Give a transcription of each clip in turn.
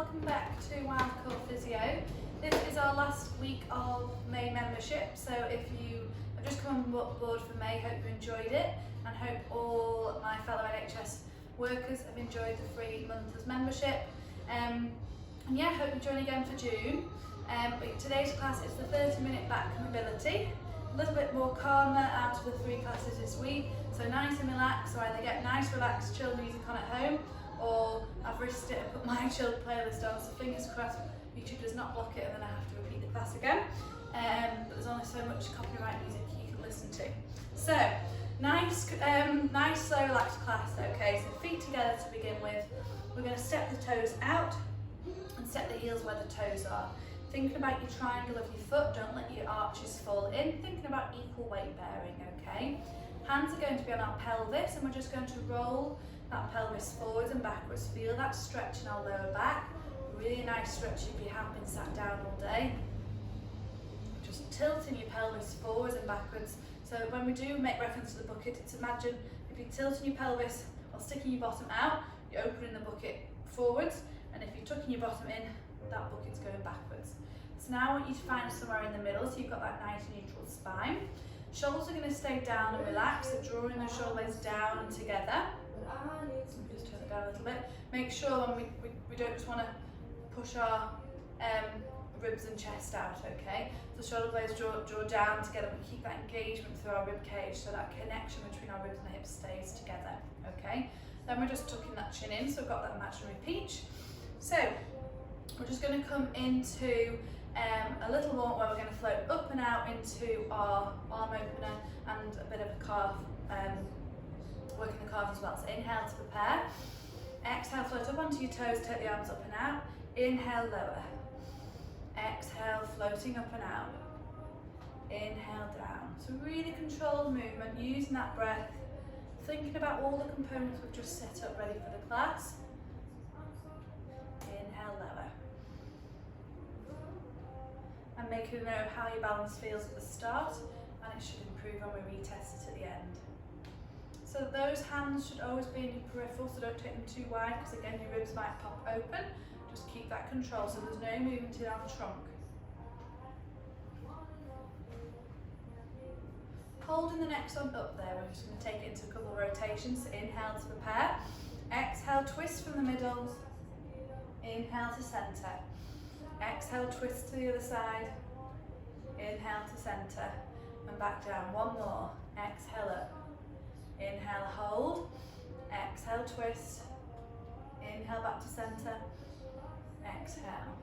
welcome back to WildCorePhysio. This is our last week of May membership, so if you have just come on board for May, hope you enjoyed it, and hope all my fellow NHS workers have enjoyed the free month as membership. And yeah, hope you join again for June. But today's class is the 30-minute back mobility. A little bit more calmer out of the 3 classes this week, so nice and relaxed, so either get nice relaxed chill music on at home, or I've risked it and put my chill playlist on, so fingers crossed YouTube does not block it and then I have to repeat the class again. But there's only so much copyright music you can listen to. So, nice slow relaxed class, okay, so feet together to begin with. We're going to step the toes out and step the heels where the toes are. Thinking about your triangle of your foot, don't let your arches fall in. Thinking about equal weight bearing, okay? Hands are going to be on our pelvis and we're just going to roll that pelvis forwards and backwards. Feel that stretch in our lower back. Really nice stretch if you have been sat down all day. Just tilting your pelvis forwards and backwards. So when we do make reference to the bucket, it's imagine if you're tilting your pelvis or sticking your bottom out, you're opening the bucket forwards, and if you're tucking your bottom in, that bucket's going backwards. So now I want you to find somewhere in the middle so you've got that nice neutral spine. Shoulders are going to stay down and relaxed, so drawing the shoulder blades down and together. Just turn it down a little bit. Make sure when we don't just want to push our ribs and chest out, okay? So shoulder blades draw down together, but keep that engagement through our rib cage so that connection between our ribs and hips stays together, okay? Then we're just tucking that chin in, so we've got that imaginary peach. So we're just going to come into a little warm where we're going to float up and out into our arm opener and a bit of a calf, working the calf as well. So inhale to prepare. Exhale, float up onto your toes, take the arms up and out. Inhale, lower. Exhale, floating up and out. Inhale, down. So really controlled movement, using that breath, thinking about all the components we've just set up ready for the class. Inhale, lower. And make a note of how your balance feels at the start, and it should improve when we retest it at the end. So those hands should always be in your peripheral, so don't take them too wide, because again your ribs might pop open. Just keep that control, so there's no movement in our trunk. Holding the next one up there, we're just going to take it into a couple of rotations. So inhale to prepare. Exhale, twist from the middle. Inhale to centre. Exhale, twist to the other side. Inhale to centre. And back down. One more. Exhale up. Inhale, hold. Exhale, twist. Inhale, back to centre. Exhale.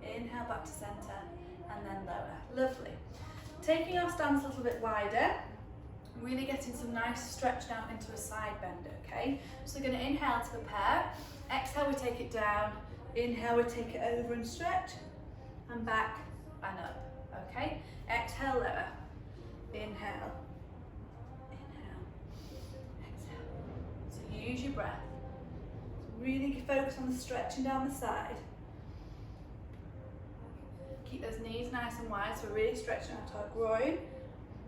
Inhale, back to centre. And then lower. Lovely. Taking our stance a little bit wider. Really getting some nice stretch down into a side bend, okay? So we're going to inhale to prepare. Exhale, we take it down. Inhale, we take it over and stretch. And back and up, okay? Exhale, lower. Inhale. Inhale. Exhale. So use your breath. Really focus on the stretching down the side. Keep those knees nice and wide, so we're really stretching out our groin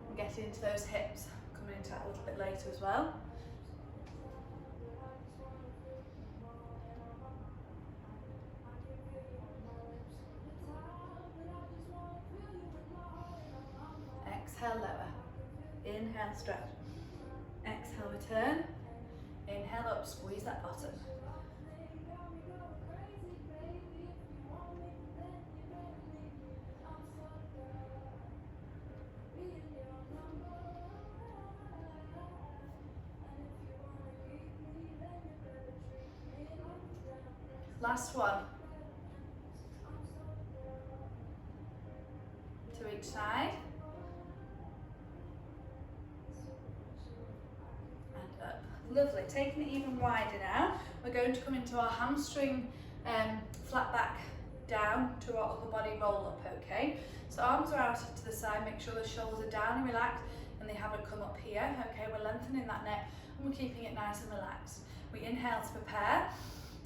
and getting into those hips. Coming into that a little bit later as well. Exhale, lower. Inhale, stretch. Exhale, return. Inhale up, squeeze that bottom. Last one. To each side. And up. Lovely. Taking it even wider now. We're going to come into our hamstring flat back down to our upper body roll up, okay? So arms are out to the side, make sure the shoulders are down and relaxed and they haven't come up here, okay? We're lengthening that neck and we're keeping it nice and relaxed. We inhale to prepare.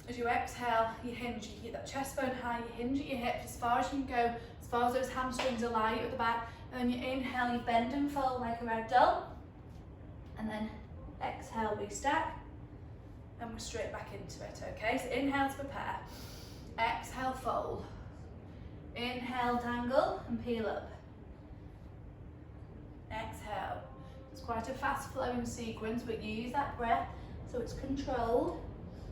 As you exhale, you hinge, you keep that chest bone high, you hinge at your hips as far as you can go, as far as those hamstrings allow you at the back, and then you inhale, you bend and fold like a ragdoll, and then exhale, we stack, and we're straight back into it, okay? So inhale to prepare. Exhale, fold. Inhale, dangle and peel up. Exhale. It's quite a fast flowing sequence, but use that breath so it's controlled.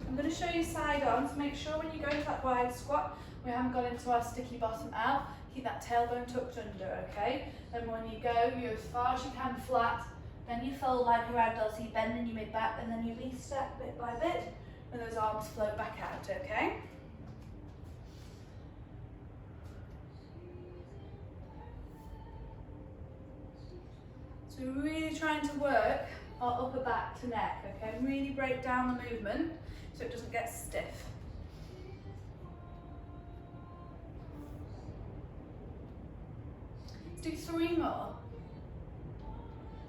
I'm going to show you side on, so make sure when you go into that wide squat, we haven't got into our sticky bottom out. Keep that tailbone tucked under, okay? And when you go, you're as far as you can flat, then you fold like a ragdoll, so you bend in your mid-back, and then you restep bit by bit, and those arms float back out, okay? So we're really trying to work our upper back to neck, okay? And really break down the movement so it doesn't get stiff. Let's do 3 more.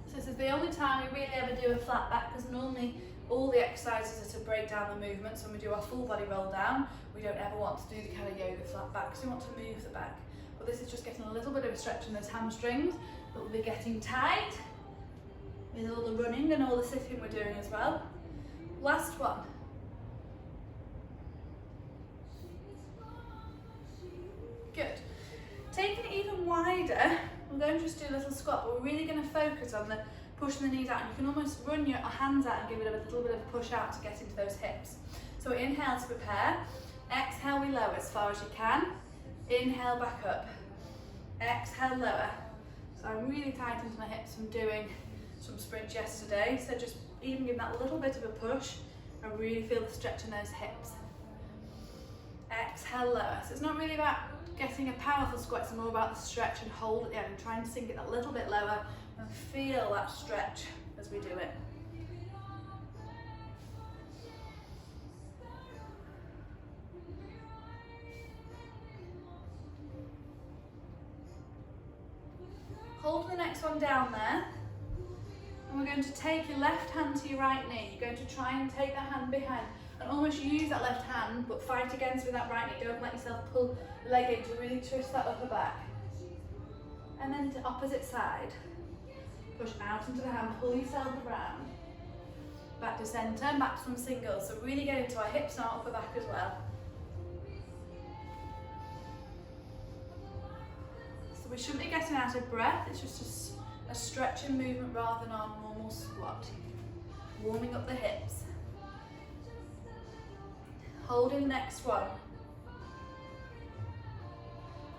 So this is the only time we really ever do a flat back, because normally all the exercises are to break down the movements. When we do our full body roll down, we don't ever want to do the kind of yoga flat back, because we want to move the back. But this is just getting a little bit of a stretch in those hamstrings that will be getting tight with all the running and all the sitting we're doing as well. Last one. Good. Taking it even wider, we're going to just do a little squat, but we're really going to focus on the pushing the knees out. And you can almost run your hands out and give it a little bit of a push out to get into those hips. So inhale to prepare. Exhale, we lower as far as you can. Inhale, back up. Exhale, lower. So I'm really tight into my hips from doing some sprints yesterday. So just even give that little bit of a push and really feel the stretch in those hips. Exhale, lower. So it's not really about getting a powerful squat, it's more about the stretch and hold at the end and trying to sink it a little bit lower and feel that stretch as we do it. Hold the next one down there, and we're going to take your left hand to your right knee. You're going to try and take that hand behind and almost use that left hand, but fight against with that right knee. Don't let yourself pull the leg in to really twist that upper back. And then to opposite side. Push out into the hand, pull yourself around. Back to centre, back to some singles. So really get into our hips and our upper back as well. So we shouldn't be getting out of breath, it's just a stretching movement rather than our normal squat. Warming up the hips. Holding the next one.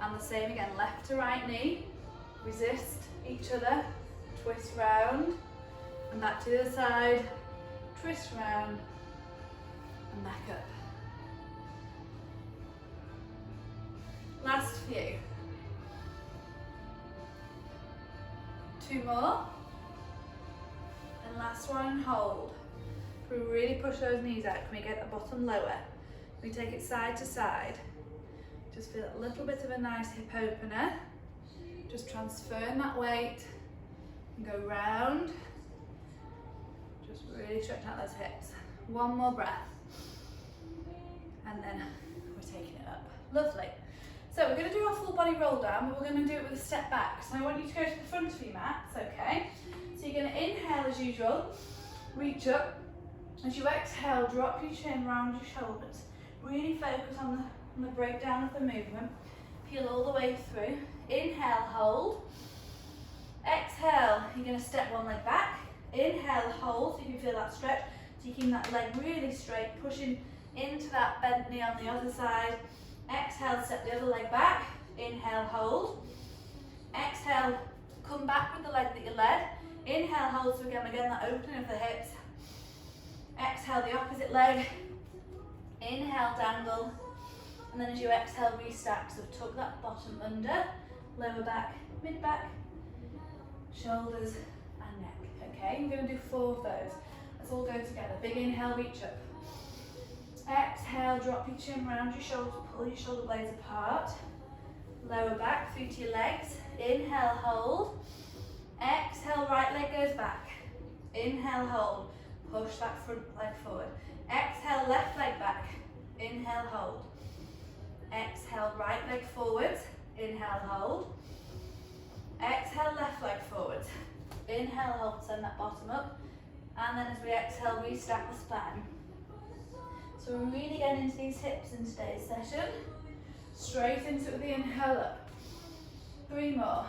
And the same again, left to right knee. Resist each other. Twist round. And back to the other side. Twist round. And back up. Last few. 2 more. And last one, hold. We really push those knees out. Can we get the bottom lower? We take it side to side. Just feel a little bit of a nice hip opener. Just transferring that weight and go round. Just really stretch out those hips. 1 more breath. And then we're taking it up. Lovely. So we're going to do our full body roll down, but we're going to do it with a step back. So I want you to go to the front of your mats, okay? So you're going to inhale as usual, reach up. As you exhale, drop your chin round your shoulders. Really focus on the breakdown of the movement. Peel all the way through. Inhale, hold. Exhale, you're going to step one leg back. Inhale, hold, so you can feel that stretch. So you keep that leg really straight, pushing into that bent knee on the other side. Exhale, step the other leg back. Inhale, hold. Exhale, come back with the leg that you led. Inhale, hold, so again that opening of the hips. Exhale, the opposite leg. Inhale, dangle. And then as you exhale, restack. So tuck that bottom under, lower back, mid back, shoulders and neck. Okay, I'm going to do 4 of those. Let's all go together. Big inhale, reach up. Exhale, drop your chin round your shoulders, pull your shoulder blades apart. Lower back through to your legs. Inhale, hold. Exhale, right leg goes back. Inhale, hold. Push that front leg forward. Exhale, left leg back. Inhale, hold. Exhale, right leg forwards. Inhale, hold. Exhale, left leg forwards. Inhale, hold, send that bottom up. And then as we exhale, restack the spine. So So we're really getting into these hips in today's session. Straight into it with the inhale up. 3 more.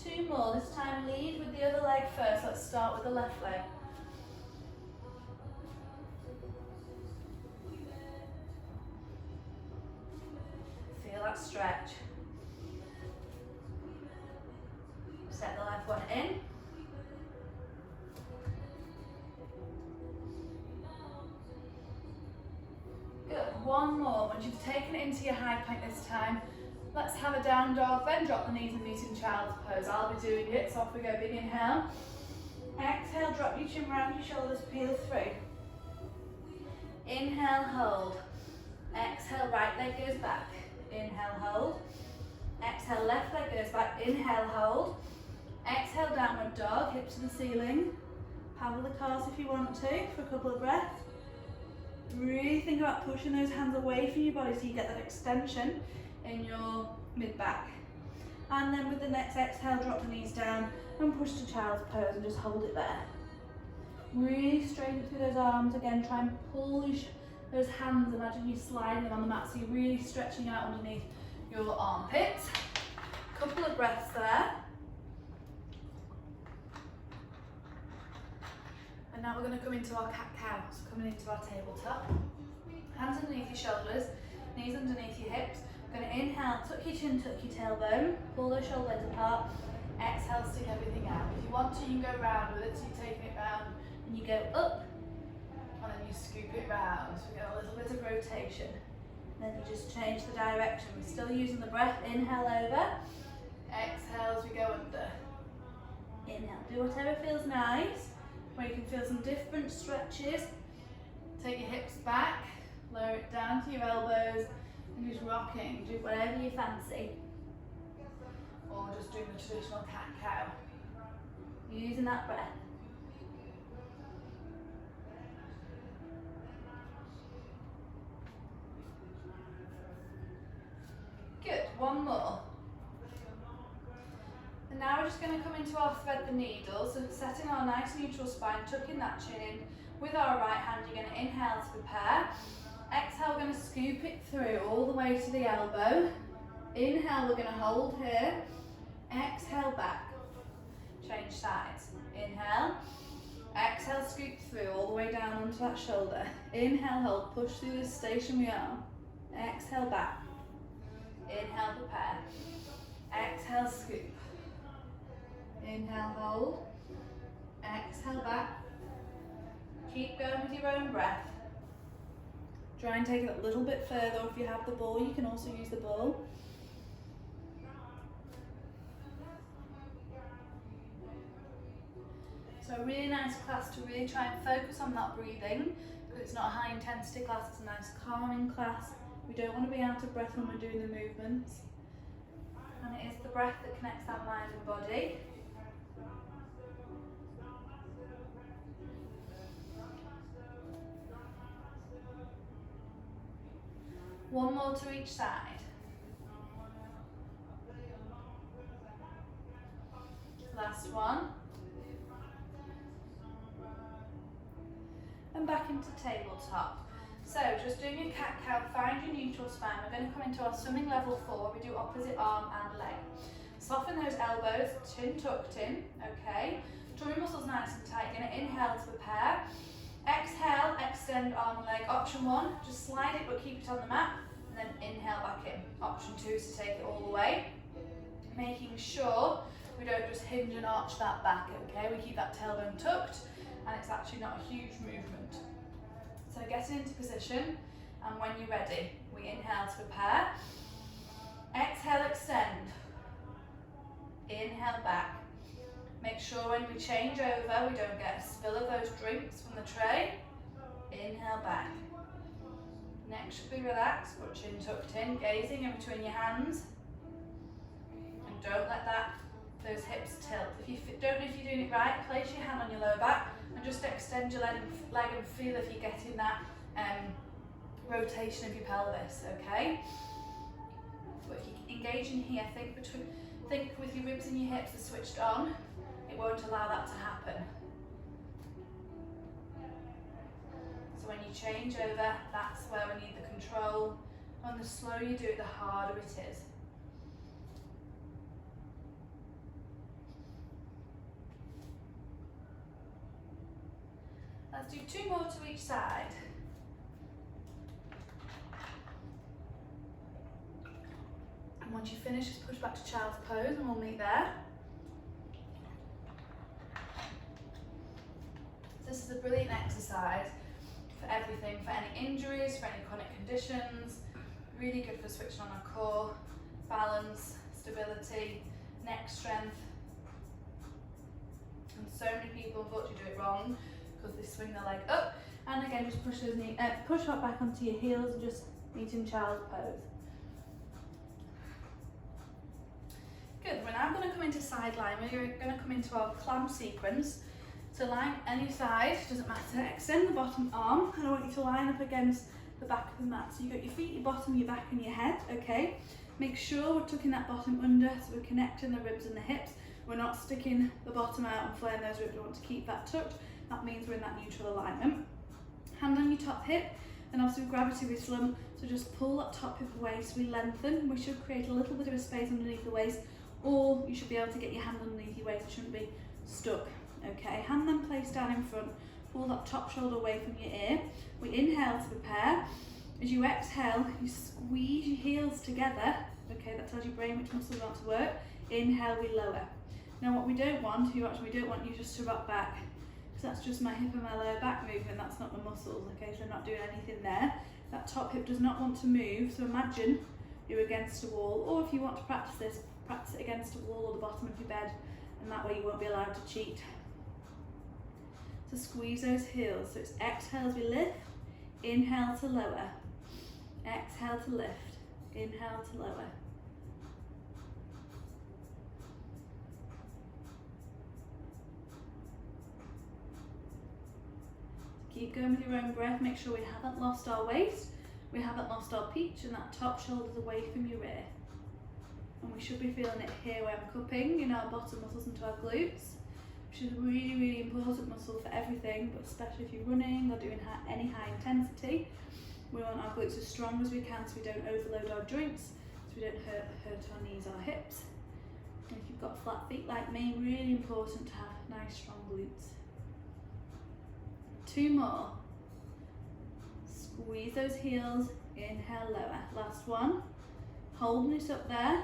Two more, this time lead with the other leg first. Let's start with the left leg. Feel that stretch. Set the left one in. Good, one more. Once you've taken it into your high plank this time, let's have a down dog, then drop the knees and meet in child's pose. I'll be doing it, so off we go. Big inhale. Exhale, drop your chin round your shoulders, peel through. Inhale, hold. Exhale, right leg goes back. Inhale, hold. Exhale, left leg goes back. Inhale, hold. Exhale, downward dog, hips to the ceiling. Paddle the calves if you want to for a couple of breaths. Really think about pushing those hands away from your body so you get that extension in your mid-back. And then with the next exhale, drop the knees down and push to child's pose and just hold it there. Really straighten through those arms. Again, try and push those hands. Imagine you sliding them on the mat so you're really stretching out underneath your armpits. Couple of breaths there. And now we're going to come into our cat-cow, so coming into our tabletop. Hands underneath your shoulders, knees underneath your hips. We're going to inhale, tuck your chin, tuck your tailbone, pull those shoulder blades apart. Exhale, stick everything out. If you want to, you can go round with it, so you're taking it round and you go up, and then you scoop it round. So we get a little bit of rotation. Then you just change the direction. We're still using the breath. Inhale over, exhale as we go under. Inhale, do whatever feels nice, where you can feel some different stretches. Take your hips back, lower it down to your elbows, and just rocking. Do whatever you fancy. Or just doing the traditional cat-cow. Using that breath. Good, one more. And now we're just going to come into our thread the needle, so setting our nice neutral spine, tucking that chin in. With our right hand, you're going to inhale to prepare. Exhale, we're going to scoop it through all the way to the elbow. Inhale, we're going to hold here. Exhale, back. Change sides. Inhale. Exhale, scoop through all the way down onto that shoulder. Inhale, hold, push through this stationary arm. Exhale, back. Inhale, prepare. Exhale, scoop. Inhale, hold. Exhale, back. Keep going with your own breath. Try and take it a little bit further. If you have the ball, you can also use the ball. So a really nice class to really try and focus on that breathing, because it's not a high intensity class, it's a nice calming class. We don't want to be out of breath when we're doing the movements. And it is the breath that connects that mind and body. One more to each side. Last one. And back into tabletop. So just doing your cat-cow, find your neutral spine. We're going to come into our swimming level 4. We do opposite arm and leg. Soften those elbows, chin tucked in, okay? Draw your muscles nice and tight. You're going to inhale to prepare. Exhale, extend arm and leg. Option 1, just slide it but keep it on the mat. And then inhale back in. Option 2 is to take it all the way. Making sure we don't just hinge and arch that back, okay? We keep that tailbone tucked and it's actually not a huge movement. So getting into position, and when you're ready, we inhale to prepare. Exhale, extend. Inhale back. Make sure when we change over, we don't get a spill of those drinks from the tray. Inhale back. Neck should be relaxed, but chin tucked in, gazing in between your hands. And don't let those hips tilt. If you don't know if you're doing it right, place your hand on your lower back and just extend your leg and feel if you're getting that rotation of your pelvis, okay? But if you engage in here, think with your ribs and your hips are switched on, it won't allow that to happen. So when you change over, that's where we need the control. And the slower you do it, the harder it is. Let's do 2 more to each side. And once you finish, just push back to child's pose and we'll meet there. This is a brilliant exercise for everything, for any injuries, for any chronic conditions. Really good for switching on our core, balance, stability, neck strength. And so many people unfortunately do it wrong because they swing their leg up. And again, just push those knees, push that back onto your heels and just meet in child's pose. Good, we're now going to come into side line. We're going to come into our clamp sequence. So line any side, doesn't matter. Extend the bottom arm, and I want you to line up against the back of the mat. So you've got your feet, your bottom, your back and your head, okay? Make sure we're tucking that bottom under, so we're connecting the ribs and the hips. We're not sticking the bottom out and flaring those ribs. We want to keep that tucked. That means we're in that neutral alignment. Hand on your top hip, and obviously with gravity we slump, so just pull that top hip away so we lengthen. We should create a little bit of a space underneath the waist, or you should be able to get your hand underneath your waist. It shouldn't be stuck. Okay, hand then placed down in front, pull that top shoulder away from your ear. We inhale to prepare. As you exhale, you squeeze your heels together. Okay, that tells your brain which muscles want to work. Inhale, we lower. Now what we don't want, we don't want you just to rock back, because that's just my hip and my lower back movement, that's not my muscles, okay, so I'm not doing anything there. That top hip does not want to move, so imagine you're against a wall, or if you want to practice this, practice it against a wall or the bottom of your bed, and that way you won't be allowed to cheat. So squeeze those heels. So it's exhale as we lift, inhale to lower, exhale to lift, inhale to lower. Keep going with your own breath. Make sure we haven't lost our waist, we haven't lost our peach, and that top shoulder's away from your ear. And we should be feeling it here where I'm cupping in our bottom muscles into our glutes, which is a really, really important muscle for everything, but especially if you're running or doing any high intensity. We want our glutes as strong as we can so we don't overload our joints, so we don't hurt our knees or hips. And if you've got flat feet like me, really important to have nice strong glutes. 2 more. Squeeze those heels, inhale, lower. Last one. Holding it up there.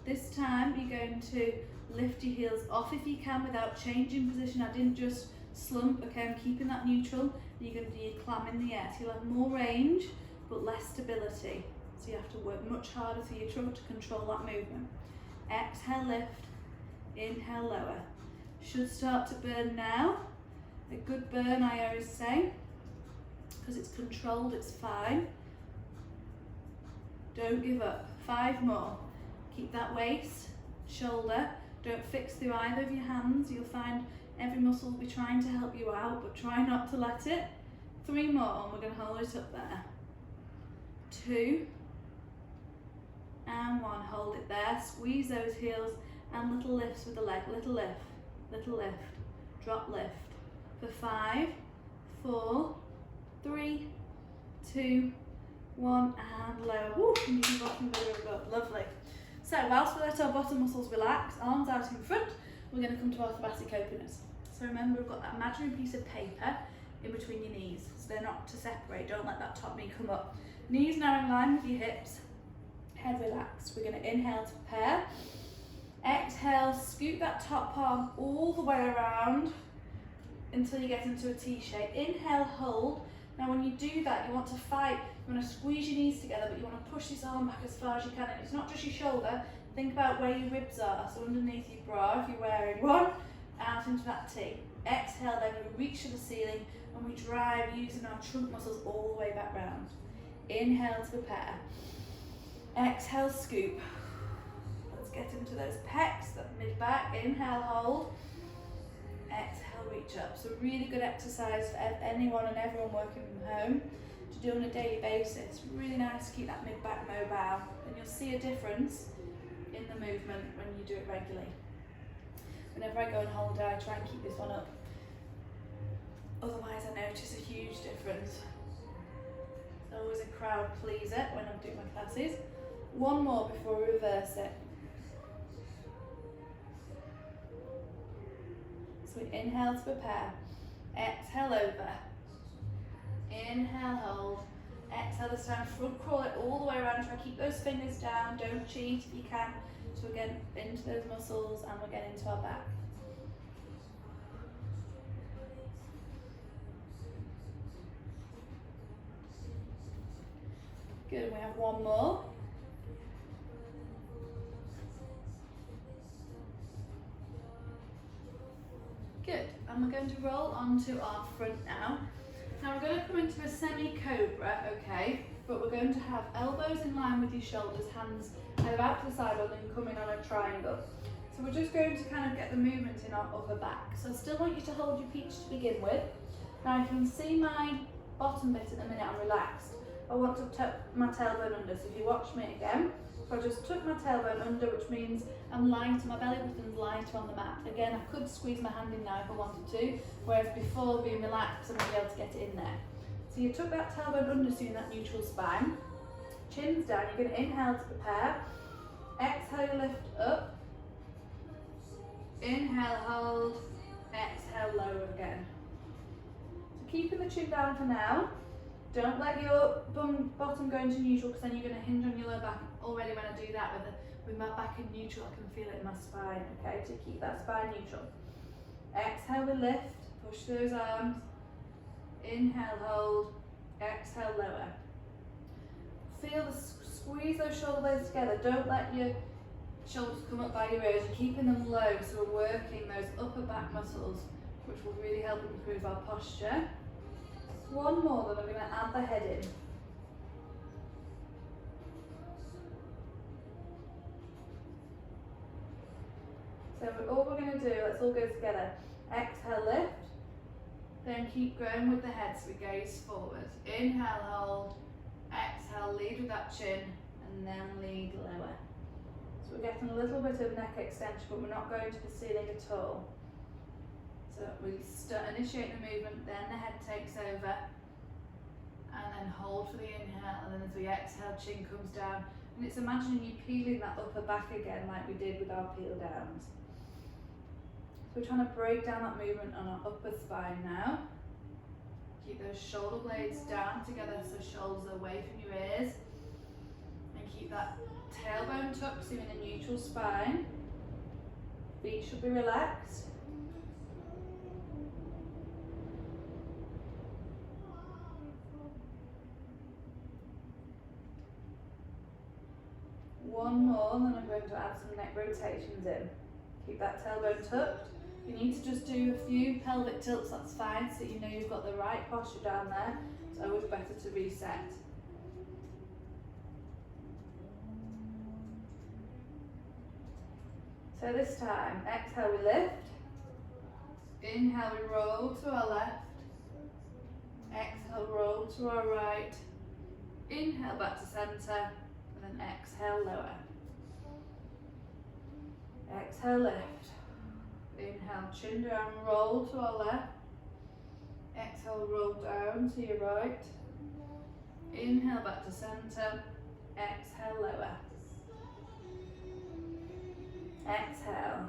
This time you're going to lift your heels off if you can without changing position. I didn't just slump, okay, I'm keeping that neutral. You're going to do your clam in the air. So you'll have more range, but less stability. So you have to work much harder through your trunk to control that movement. Exhale, lift, inhale, lower. Should start to burn now. A good burn, I always say, because it's controlled, it's fine. Don't give up. 5 more. Keep that waist, shoulder. Don't fix through either of your hands. You'll find every muscle will be trying to help you out, but try not to let it. 3 more, and we're going to hold it up there. 2 and 1. Hold it there. Squeeze those heels and little lifts with the leg. Little lift, little lift, drop, lift. For 5, 4, 3, 2, 1, and lower. Woo, and you can bottom very up. Lovely. So whilst we let our bottom muscles relax, arms out in front, we're going to come to our thoracic openers. So remember, we've got that imaginary piece of paper in between your knees, so they're not to separate. Don't let that top knee come up. Knees now in line with your hips, head relaxed. We're going to inhale to prepare. Exhale, scoot that top palm all the way around until you get into a T shape. Inhale, hold. Now when you do that, you want to fight. You want to squeeze your knees together, but you want to push this arm back as far as you can. And it's not just your shoulder. Think about where your ribs are. So underneath your bra, if you're wearing one, out into that T. Exhale, then we reach to the ceiling and we drive using our trunk muscles all the way back round. Inhale to prepare. Exhale, scoop. Let's get into those pecs, that mid back. Inhale, hold. exhale, reach up. So really good exercise for anyone and everyone working from home to do on a daily basis. Really nice to keep that mid-back mobile, and you'll see a difference in the movement when you do it regularly. Whenever I go on holiday, I try and keep this one up. Otherwise, I notice a huge difference. It's always a crowd pleaser when I'm doing my classes. One more before we reverse it. So we inhale to prepare, exhale over, inhale, hold, exhale this time, front crawl it all the way around, try to keep those fingers down, don't cheat if you can. So we're getting into those muscles and we're getting into our back. Good, we have one more. Good, and we're going to roll onto our front now. Now we're going to come into a semi-cobra, okay, but we're going to have elbows in line with your shoulders, hands either out to the side or then coming on a triangle. So we're just going to kind of get the movement in our upper back. So I still want you to hold your peach to begin with. Now you can see my bottom bit at the minute, I'm relaxed. I want to tuck my tailbone under, so if you watch me again, so I just tuck my tailbone under, which means I'm light, my belly button's lighter on the mat. Again, I could squeeze my hand in now if I wanted to, whereas before being relaxed, I'm going to be able to get it in there. So you tuck that tailbone under, so you're in that neutral spine. Chin's down, you're going to inhale to prepare. Exhale, lift up. Inhale, hold. Exhale, lower again. So keeping the chin down for now. Don't let your bottom go into neutral, because then you're going to hinge on your lower back. Already when I do that with my back in neutral, I can feel it in my spine, okay, to keep that spine neutral. Exhale, we lift, push those arms. Inhale, hold. Exhale, lower. Feel the squeeze those shoulder blades together. Don't let your shoulders come up by your ears. You're keeping them low, so we're working those upper back muscles, which will really help improve our posture. One more, then I'm going to add the head in. So all we're going to do, let's all go together. Exhale, lift. Then keep going with the head, so we gaze forward. Inhale, hold. Exhale, lead with that chin, and then lead lower. So we're getting a little bit of neck extension, but we're not going to the ceiling at all. So we initiate the movement, then the head takes over, and then hold for the inhale, and then as we exhale, chin comes down. And it's imagining you peeling that upper back again like we did with our peel downs. So we're trying to break down that movement on our upper spine now. Keep those shoulder blades down together, so shoulders are away from your ears. And keep that tailbone tucked, so you're in a neutral spine. Feet should be relaxed. One more, and then I'm going to add some neck rotations in. Keep that tailbone tucked. If you need to just do a few pelvic tilts, that's fine, so you know you've got the right posture down there. It's always better to reset. So this time, exhale, we lift. Inhale, we roll to our left. Exhale, roll to our right. Inhale, back to center. And then exhale, lower. Exhale, lift. Inhale, chin down, roll to our left. Exhale, roll down to your right. Inhale, back to center. Exhale, lower. Exhale.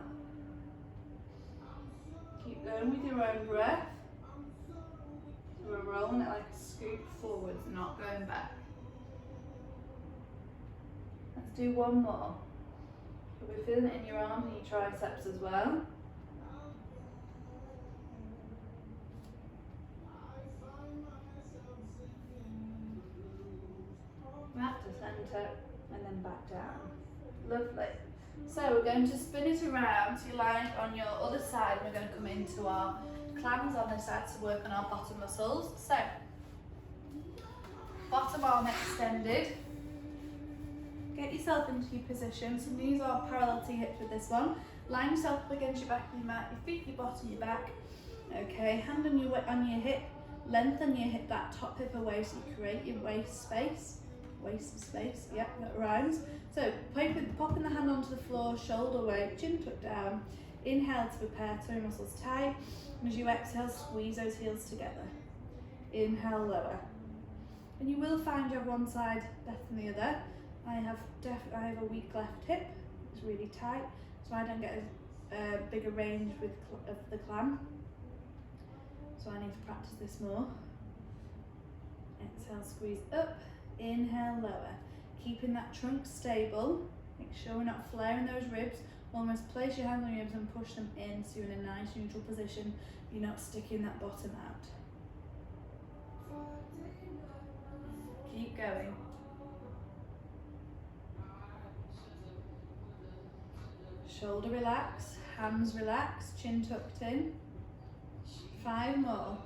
Keep going with your own breath. We're rolling it like a scoop forwards, not going back. Let's do one more. You'll be feeling it in your arms and your triceps as well. Back to centre and then back down. Lovely. So we're going to spin it around so you lie on your other side, and we're going to come into our clams on this side to work on our bottom muscles. So, bottom arm extended. Get yourself into your position. So knees are parallel to your hips with this one. Line yourself up against your back of your mat, your feet, your bottom, your back. Okay, hand on your hip, lengthen your hip, that top hip away so you create your waist space. Yep, that rhymes. So popping the hand onto the floor, shoulder weight, chin tucked down. Inhale to prepare, toe muscles tight. And as you exhale, squeeze those heels together. Inhale, lower. And you will find you have one side better than the other. I have a weak left hip, it's really tight, so I don't get a bigger range of the clamp. So I need to practice this more. Exhale, squeeze up, inhale, lower. Keeping that trunk stable, make sure we're not flaring those ribs. Almost place your hands on your ribs and push them in so you're in a nice neutral position. You're not sticking that bottom out. Keep going. Shoulder relax, hands relax, chin tucked in. 5 more.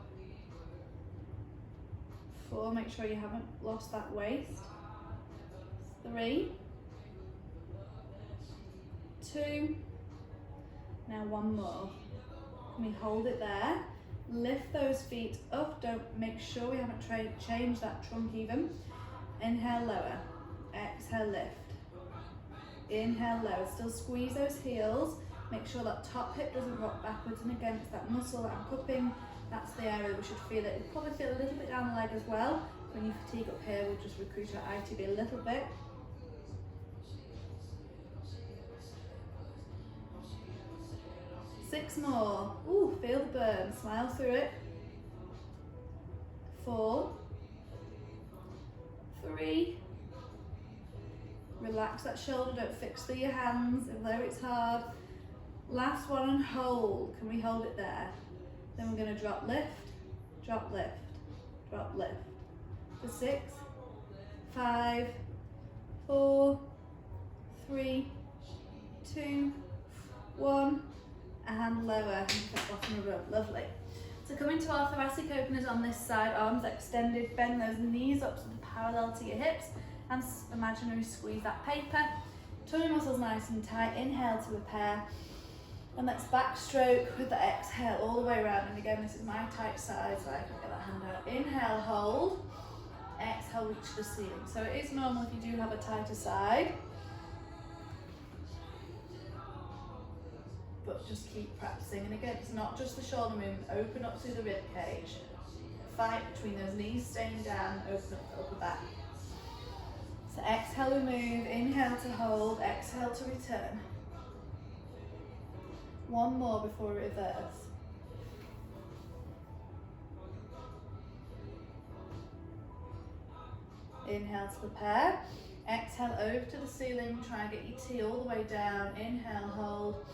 4, make sure you haven't lost that waist. 3, 2, now 1 more. Can we hold it there? Lift those feet up, make sure we haven't changed that trunk even. Inhale, lower, exhale, lift. Inhale, lower, still squeeze those heels. Make sure that top hip doesn't rock backwards and against that muscle that I'm cupping. That's the area we should feel it. You'll probably feel a little bit down the leg as well. When you fatigue up here, we'll just recruit our ITB a little bit. 6 more. Ooh, feel the burn. Smile through it. 4, 3. Relax that shoulder. Don't fix through your hands, although it's hard. Last one and hold. Can we hold it there? Then we're going to drop, lift, drop, lift, drop, lift. For 6, 5, 4, 3, 2, 1. And lower, and bottom of the rope. Lovely. So come into our thoracic openers on this side, arms extended, bend those knees up to the parallel to your hips, and imaginary squeeze that paper. Tummy muscles nice and tight. Inhale to prepare, and let's backstroke with the exhale all the way around. And again, this is my tight side, so I can get that hand out. Inhale, hold. Exhale, reach the ceiling. So it is normal if you do have a tighter side, but just keep practicing. And again, it's not just the shoulder movement. Open up through the rib cage. Fight between those knees staying down. Open up the upper back. So exhale, we move. Inhale to hold. Exhale to return. 1 more before we reverse. Inhale to prepare. Exhale over to the ceiling. Try and get your T all the way down. Inhale, hold.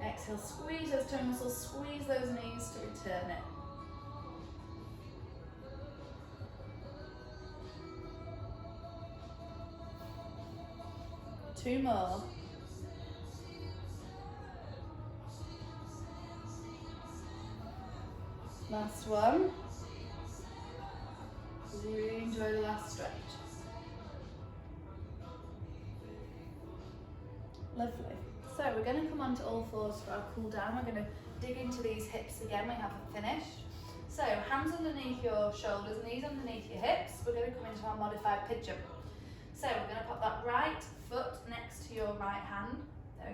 Exhale, squeeze those toe muscles, squeeze those knees to return it. Two more. Last one. Really enjoy the last stretch. Lovely. So we're going to come onto all fours for our cool down. We're going to dig into these hips again. We haven't finished. So hands underneath your shoulders, knees underneath your hips. We're going to come into our modified pigeon. So we're going to pop that right foot next to your right hand.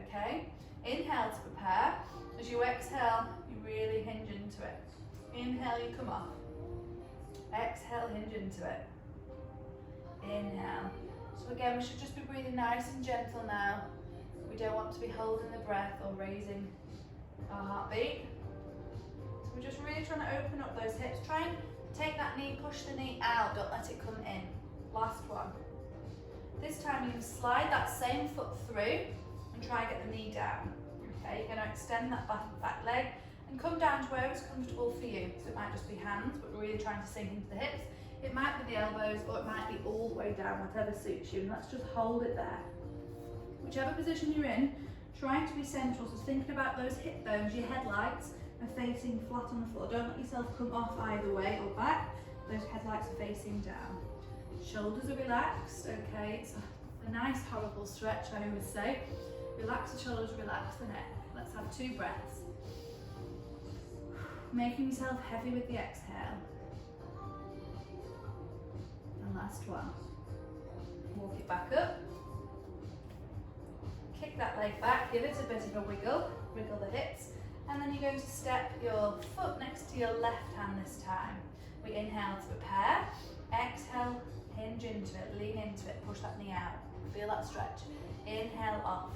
Okay. Inhale to prepare. As you exhale, you really hinge into it. Inhale, you come off. Exhale, hinge into it. Inhale. So again, we should just be breathing nice and gentle now. We don't want to be holding the breath or raising our heartbeat. So we're just really trying to open up those hips. Try and take that knee, push the knee out, don't let it come in. Last one. This time you can slide that same foot through and try and get the knee down. Okay, you're going to extend that back leg and come down to wherever's comfortable for you. So it might just be hands, but we're really trying to sink into the hips. It might be the elbows, or it might be all the way down, whatever suits you. And let's just hold it there. Whichever position you're in, try to be central. So thinking about those hip bones, your headlights are facing flat on the floor. Don't let yourself come off either way or back. Those headlights are facing down. Shoulders are relaxed, okay? It's a nice horrible stretch, I would say. Relax the shoulders, relax the neck. Let's have 2 breaths. Making yourself heavy with the exhale. And last one. Walk it back up. Kick that leg back, give it a bit of a wiggle, wiggle the hips, and then you're going to step your foot next to your left hand this time. We inhale to prepare, exhale, hinge into it, lean into it, push that knee out, feel that stretch. Inhale off,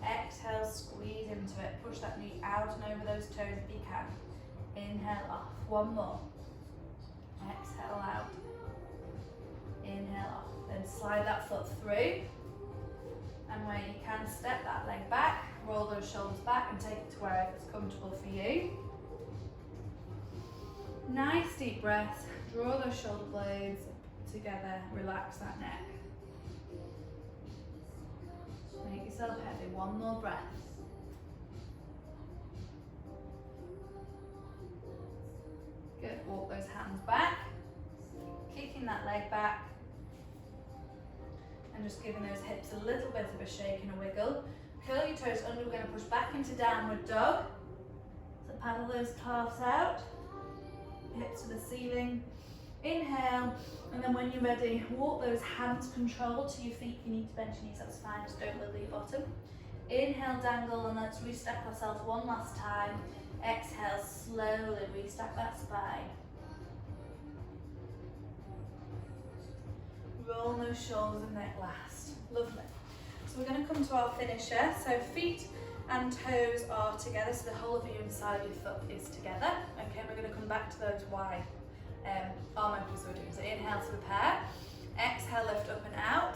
exhale, squeeze into it, push that knee out and over those toes if you can. Inhale off, one more, exhale out, inhale off, then slide that foot through, and where you can, step that leg back, roll those shoulders back and take it to wherever it's comfortable for you. Nice deep breath, draw those shoulder blades together, relax that neck. Make yourself heavy, one more breath. Good, walk those hands back, kicking that leg back, and just giving those hips a little bit of a shake and a wiggle. Curl your toes under, we're going to push back into downward dog. So paddle those calves out, hips to the ceiling. Inhale, and then when you're ready, walk those hands controlled to your feet. If you need to bend your knees, that's fine, just don't lower your bottom. Inhale, dangle, and let's restack ourselves one last time. Exhale, slowly restack that spine. Roll those shoulders and neck last. Lovely. So we're going to come to our finisher. So feet and toes are together, so the whole of your inside of your foot is together. Okay, we're going to come back to those Y arm openings we're doing. So inhale to prepare, exhale, lift up and out,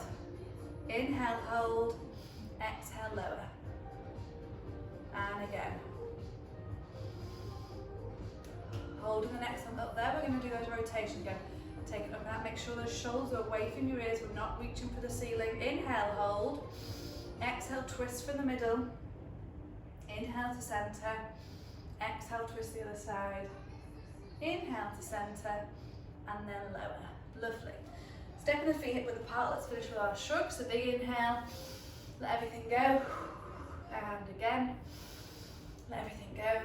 inhale, hold, exhale, lower, and again. Holding the next one up there, we're going to do those rotations again. Take it up and out, make sure those shoulders are away from your ears, we're not reaching for the ceiling. Inhale, hold, exhale, twist from the middle, inhale to center, exhale, twist the other side, inhale to center, and then lower. Lovely. Stepping the feet hip width apart, let's finish with our shrug. So big inhale, let everything go, and again, let everything go.